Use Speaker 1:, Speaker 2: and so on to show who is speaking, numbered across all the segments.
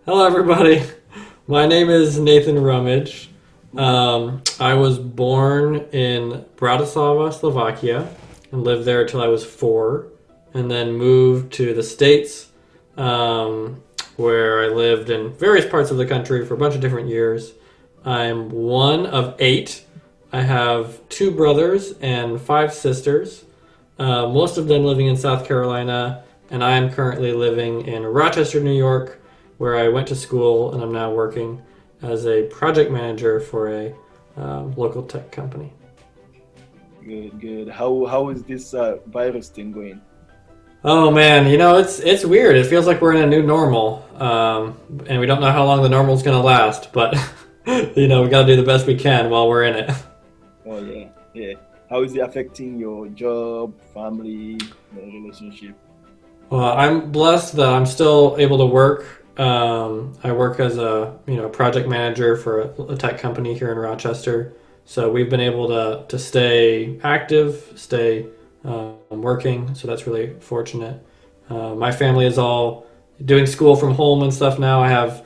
Speaker 1: Hello, everybody. My name is Nathan Rummage. I was born in Bratislava, Slovakia, and lived there until I was 4, and then moved to the States, um, where I lived in various parts of the country for a bunch of different years. I'm one of 8. I have 2 brothers and 5 sisters, most of them living in South Carolina, and I am currently living in Rochester, New York, where I went to school and I'm now working as a project manager for a local tech company.
Speaker 2: Good, good. How is this virus thing going?
Speaker 1: Oh man, it's weird. It feels like we're in a new normal, and we don't know how long the normal is going to last. But we got to do the best we can while we're in it.
Speaker 2: Oh yeah, yeah. How is it affecting your job, family, relationship?
Speaker 1: Well, I'm blessed that I'm still able to work. I work as a project manager for a tech company here in Rochester, so we've been able to stay active, stay working. So that's really fortunate. My family is all doing school from home and stuff now. I have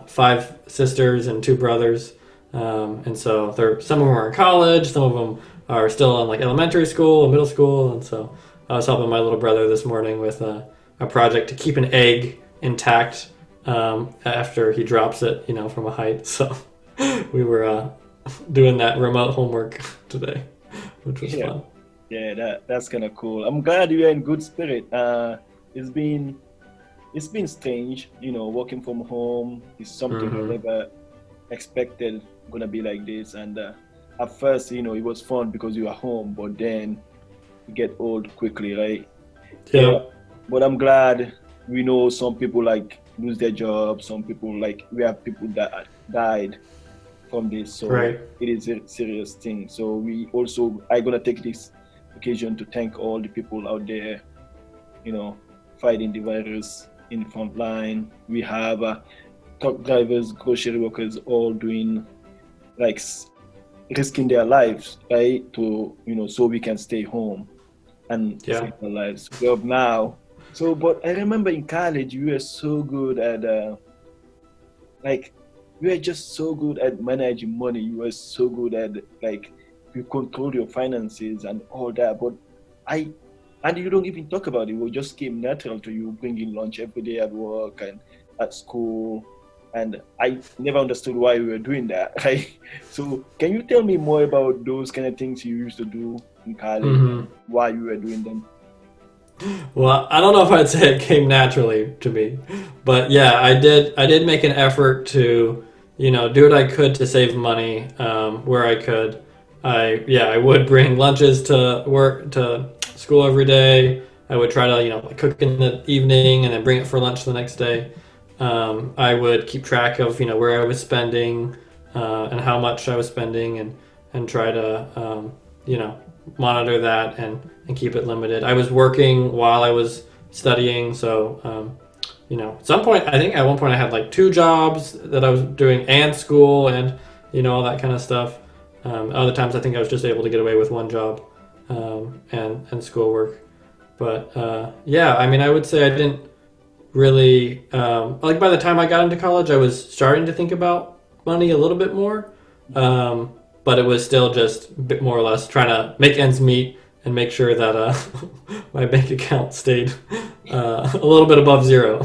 Speaker 1: 5 sisters and 2 brothers, and so some of them are in college, some of them are still in like elementary school and middle school, and so I was helping my little brother this morning with a project to keep an egg intact after he drops it, from a height. So we were doing that remote homework today, which was
Speaker 2: Yeah,
Speaker 1: fun.
Speaker 2: yeah. That's kind of cool. I'm glad you're in good spirit. It's been it's been strange, working from home is something I
Speaker 1: Hmm.
Speaker 2: never expected gonna be like this. And at first, it was fun because you were home, but then you get old quickly, right? Yeah,
Speaker 1: Yep.
Speaker 2: but I'm glad we know some people like lose their jobs. Some people like we have people that died from this, so
Speaker 1: Right.
Speaker 2: it is a serious thing. So we also I gonna take this occasion to thank all the people out there, you know, fighting the virus in the front line. We have truck drivers, grocery workers, all doing like risking their lives, right, to so we can stay home and
Speaker 1: Yeah.
Speaker 2: save our lives. Well, now, so but I remember in college you were so good at like you were just so good at managing money. You were so good at like you control your finances and all that. But I and you don't even talk about it. It just came natural to you bringing lunch every day at work and at school. And I never understood why we were doing that. Right? So can you tell me more about those kind of things you used to do in college
Speaker 1: Hmm.
Speaker 2: and why you were doing them?
Speaker 1: Well, I don't know if I'd say it came naturally to me, but yeah, I did make an effort to, do what I could to save money where I could. I would bring lunches to work to school every day. I would try to, like cook in the evening and then bring it for lunch the next day. I would keep track of, where I was spending and how much I was spending, and try to, monitor that and keep it limited. I was working while I was studying, so at some point, I think at one point I had like 2 jobs that I was doing and school and all that kind of stuff. Other times, I think I was just able to get away with one job and schoolwork. But yeah, I mean, I would say I didn't really like by the time I got into college, I was starting to think about money a little bit more, um, but it was still just a bit more or less trying to make ends meet and make sure that my bank account stayed a little bit above zero.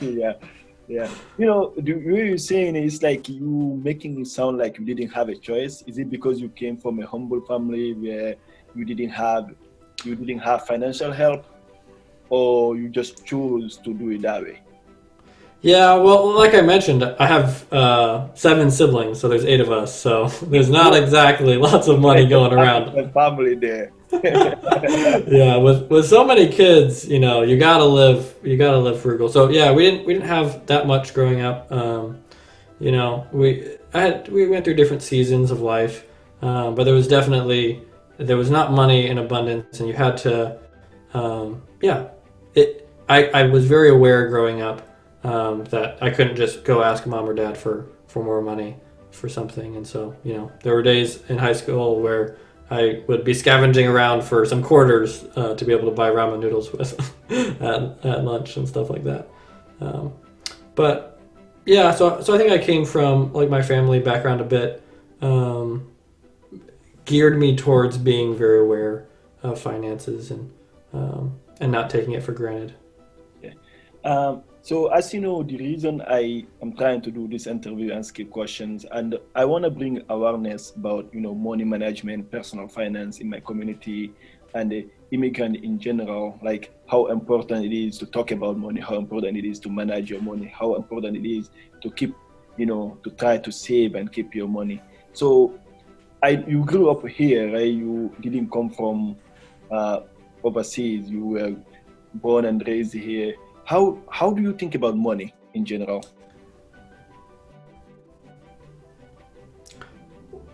Speaker 2: Yeah, yeah. What you're saying is like you making it sound like you didn't have a choice. Is it because you came from a humble family where you didn't have you didn't have financial help, or you just chose to do it that way?
Speaker 1: Yeah, well, like I mentioned, I have 7 siblings, so there's 8 of us. So there's not
Speaker 2: Whoa,
Speaker 1: exactly lots of money
Speaker 2: like
Speaker 1: going
Speaker 2: a
Speaker 1: around.
Speaker 2: family there.
Speaker 1: Yeah, with so many kids, you gotta live frugal. So yeah, we didn't have that much growing up. We went through different seasons of life, but there was not money in abundance, and you had to, yeah. I was very aware growing up that I couldn't just go ask mom or dad for more money for something, and so there were days in high school where I would be scavenging around for some quarters to be able to buy ramen noodles with at lunch and stuff like that. Um, But yeah, so I think I came from like my family background a bit, um, geared me towards being very aware of finances and not taking it for granted.
Speaker 2: Yeah. So as you know, the reason I am trying to do this interview and skip questions, and I want to bring awareness about money management, personal finance in my community, and the immigrant in general, like how important it is to talk about money, how important it is to manage your money, how important it is to keep, to try to save and keep your money. So you grew up here, right? You didn't come from uh, overseas. You were born and raised here. How do you think about money in general?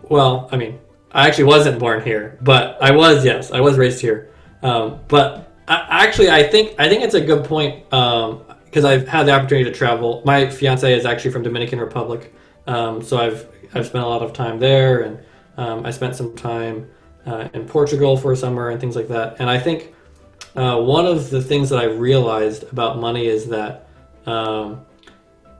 Speaker 1: Well, I mean, I actually wasn't born here, but I was, yes, I was raised here. But actually, I think it's a good point because I've had the opportunity to travel. My fiance is actually from Dominican Republic, so I've spent a lot of time there, and I spent some time in Portugal for a summer and things like that. And I think one of the things that I realized about money is that um,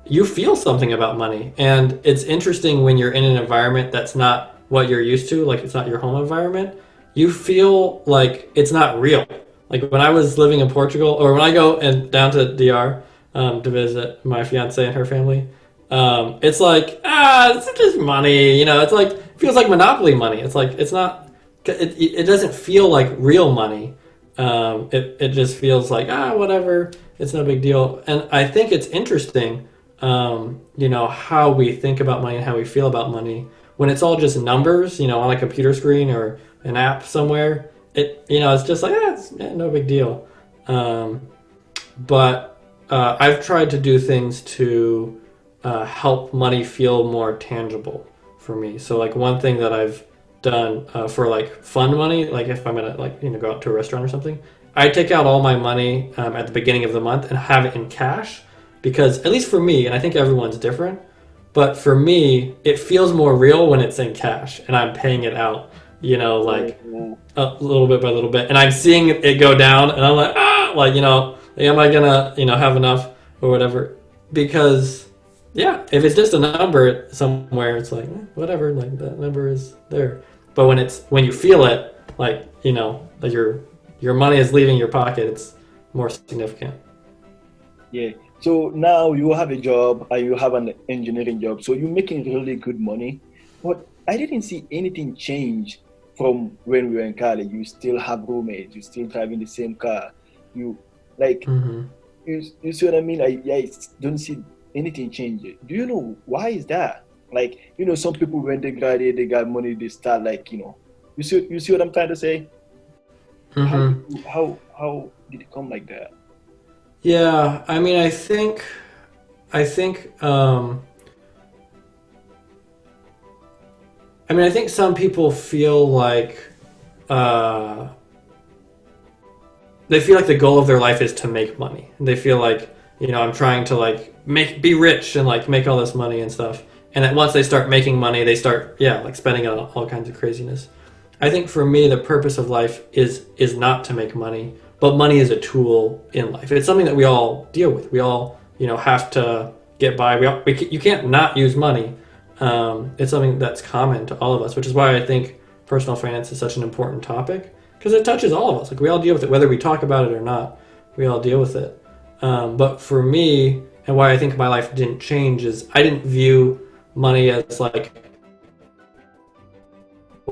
Speaker 1: you feel something about money. And it's interesting when you're in an environment that's not what you're used to, like it's not your home environment, you feel like it's not real. Like when I was living in Portugal, or when I go and down to DR to visit my fiance and her family, it's like, it's just money, it's like, it feels like monopoly money. It's like, it's not, it doesn't feel like real money. It just feels like, whatever, it's no big deal. And I think it's interesting how we think about money and how we feel about money when it's all just numbers, on a computer screen or an app somewhere. It's just like, it's no big deal. But I've tried to do things to help money feel more tangible for me. So like one thing that I've done for like fun money, like if I'm gonna go out to a restaurant or something, I take out all my money at the beginning of the month and have it in cash because at least for me, and I think everyone's different, but for me, it feels more real when it's in cash and I'm paying it out, like a little bit by little bit, and I'm seeing it go down, and I'm like, am I gonna, have enough or whatever? Because yeah, if it's just a number somewhere, it's like whatever, like that number is there. But when you feel it, like like your money is leaving your pocket, it's more significant.
Speaker 2: Yeah. So now you have a job and you have an engineering job. So you're making really good money. But I didn't see anything change from when we were in college. You still have roommates. You still driving the same car. You like
Speaker 1: Hmm.
Speaker 2: you see what I mean? I don't see anything change. Do you know why is that? Like some people when they graduate, they got money. They start like You see what I'm trying to say? How
Speaker 1: Hmm.
Speaker 2: how did it come like that?
Speaker 1: Yeah, I mean, I think I think some people feel like uh, they feel like the goal of their life is to make money. They feel like, I'm trying to like be rich and like make all this money and stuff. And then once they start making money, they start, yeah, like spending it on all kinds of craziness. I think for me, the purpose of life is not to make money, but money is a tool in life. It's something that we all deal with. We all, have to get by. You can't not use money. It's something that's common to all of us, which is why I think personal finance is such an important topic because it touches all of us. Like we all deal with it, whether we talk about it or not. We all deal with it. But for me, and why I think my life didn't change is I didn't view money as like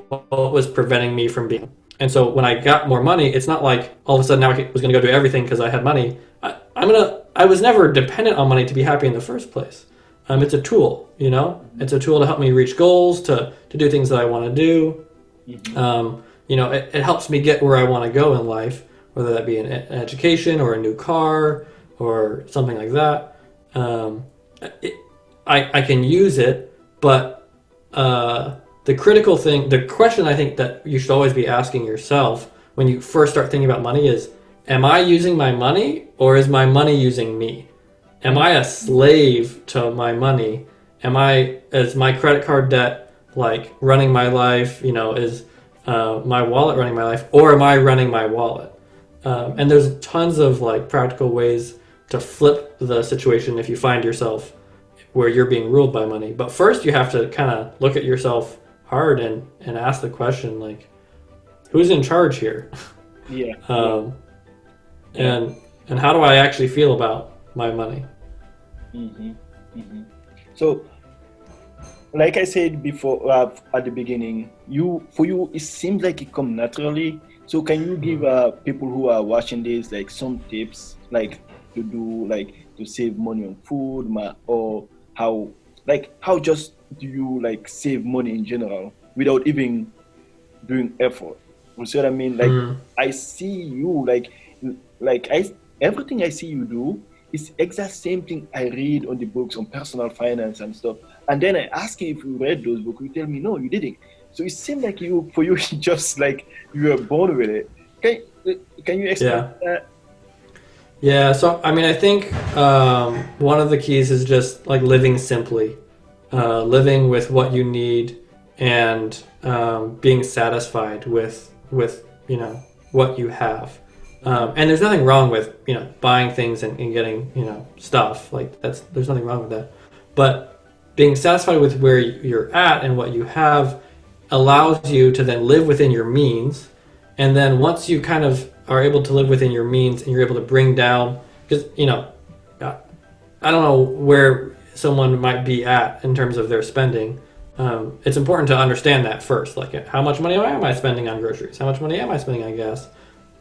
Speaker 1: what was preventing me from being. And so when I got more money, it's not like all of a sudden now I was going to go do everything because I had money. I was never dependent on money to be happy in the first place. It's a tool, It's a tool to help me reach goals, to do things that I want to do.
Speaker 2: Hmm.
Speaker 1: It helps me get where I want to go in life, whether that be an education or a new car or something like that. It, I can use it, but the question I think that you should always be asking yourself when you first start thinking about money is, am I using my money or is my money using me? Am I a slave to my money? Is my credit card debt like running my life? Is my wallet running my life, or am I running my wallet? And there's tons of like practical ways to flip the situation if you find yourself where you're being ruled by money. But first, you have to kind of look at yourself hard and ask the question, like, who's in charge here?
Speaker 2: Yeah.
Speaker 1: um,
Speaker 2: Yeah.
Speaker 1: and how do I actually feel about my money?
Speaker 2: hmm hmm So, like I said before, at the beginning, for you it seems like it come naturally. So can you give
Speaker 1: Mhm.
Speaker 2: people who are watching this like some tips, like to do, like to save money on food, or how, like how just do you like save money in general without even doing effort? You see what I mean? Like
Speaker 1: Mm,
Speaker 2: I see you like I everything I see you do is exact same thing I read on the books on personal finance and stuff. And then I ask you if you read those books. You tell me no, you didn't. So it seemed like you for you just like you were born with it. Can you explain
Speaker 1: yeah.
Speaker 2: that?
Speaker 1: Yeah, so I mean, I think one of the keys is just like living simply, living with what you need, and being satisfied with what you have. And there's nothing wrong with buying things and getting stuff like there's nothing wrong with that, but being satisfied with where you're at and what you have allows you to then live within your means. And then once you kind of are able to live within your means and you're able to bring down, because I don't know where someone might be at in terms of their spending. It's important to understand that first, like how much money am I spending on groceries, how much money am I spending on gas,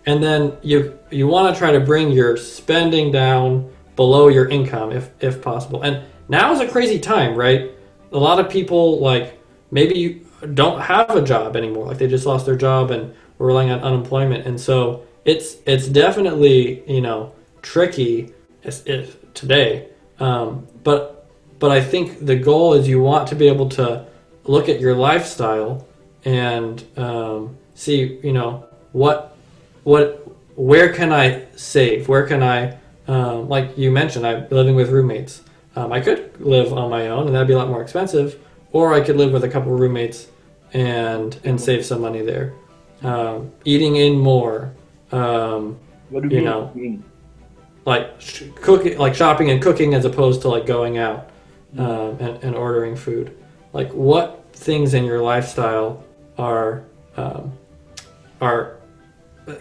Speaker 1: and then you want to try to bring your spending down below your income if possible. And now is a crazy time, right? A lot of people, like, maybe don't have a job anymore, like they just lost their job and were relying on unemployment, and so it's definitely tricky today. But I think the goal is you want to be able to look at your lifestyle and see what where can I save? Where can I like you mentioned, I'm living with roommates. I could live on my own, and that'd be a lot more expensive, or I could live with a couple of roommates and save some money there. Eating in more,
Speaker 2: What do
Speaker 1: you
Speaker 2: you
Speaker 1: know,
Speaker 2: mean?
Speaker 1: like cooking, like shopping and cooking, as opposed to like going out
Speaker 2: Mm.
Speaker 1: and ordering food. Like, what things in your lifestyle are are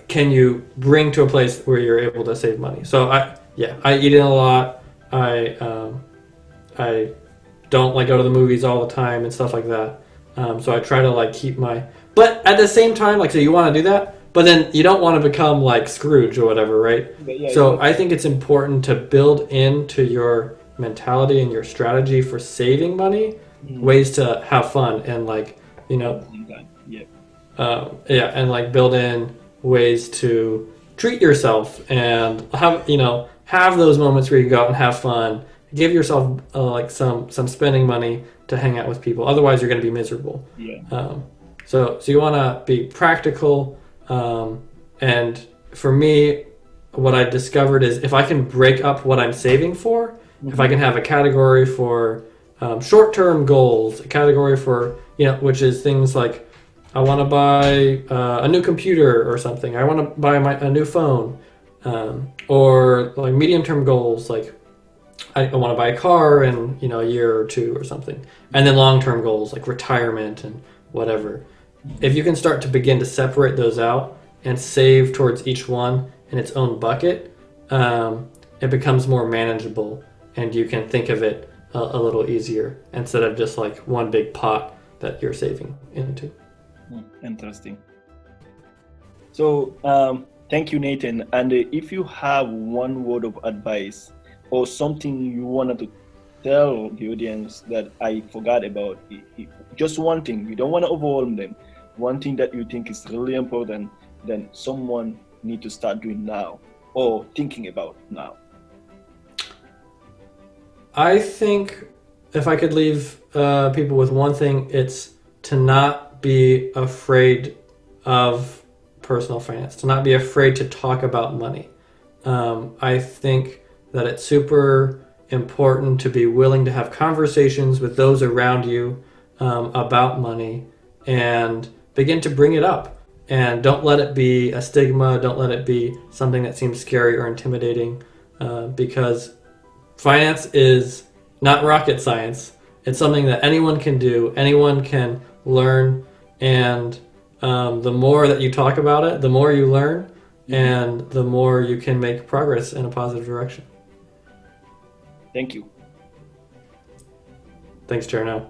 Speaker 1: can you bring to a place where you're able to save money? So I eat in a lot. I don't like go to the movies all the time and stuff like that. So I try to like keep my. But at the same time, like, so you want to do that, but then you don't want to become like Scrooge or whatever, right?
Speaker 2: Yeah, you
Speaker 1: So
Speaker 2: know.
Speaker 1: I think it's important to build into your mentality and your strategy for saving money
Speaker 2: Mm.
Speaker 1: ways to have fun and like
Speaker 2: At the same time. Yeah.
Speaker 1: yeah, and like build in ways to treat yourself and have those moments where you go out and have fun. Give yourself like some spending money to hang out with people. Otherwise, you're going to be miserable.
Speaker 2: Yeah.
Speaker 1: So you want to be practical. And for me, what I discovered is if I can break up what I'm saving for, if I
Speaker 2: hmm
Speaker 1: can have a category for short-term goals, a category for which is things like I want to buy a new computer or something. I want to buy a new phone, or like medium-term goals, like I want to buy a car in a year or two or something, and then long-term goals like retirement and whatever. If you can start to begin to separate those out and save towards each one in its own bucket, it becomes more manageable, and you can think of it a little easier instead of just like one big pot that you're saving into.
Speaker 2: Interesting. So, thank you, Nathan. And if you have one word of advice or something you wanted to tell the audience that I forgot about, just one thing, you don't want to overwhelm them, one thing that you think is really important, then someone need to start doing now or thinking about now.
Speaker 1: I think if I could leave people with one thing, it's to not be afraid of personal finance, to not be afraid to talk about money. I think that it's super important to be willing to have conversations with those around you about money and begin to bring it up. And don't let it be a stigma, don't let it be something that seems scary or intimidating. because finance is not rocket science. It's something that anyone can do, anyone can learn, and the more that you talk about it, the more you learn, and the more you can make progress in a positive direction.
Speaker 2: Thank you.
Speaker 1: Thanks, Cherno.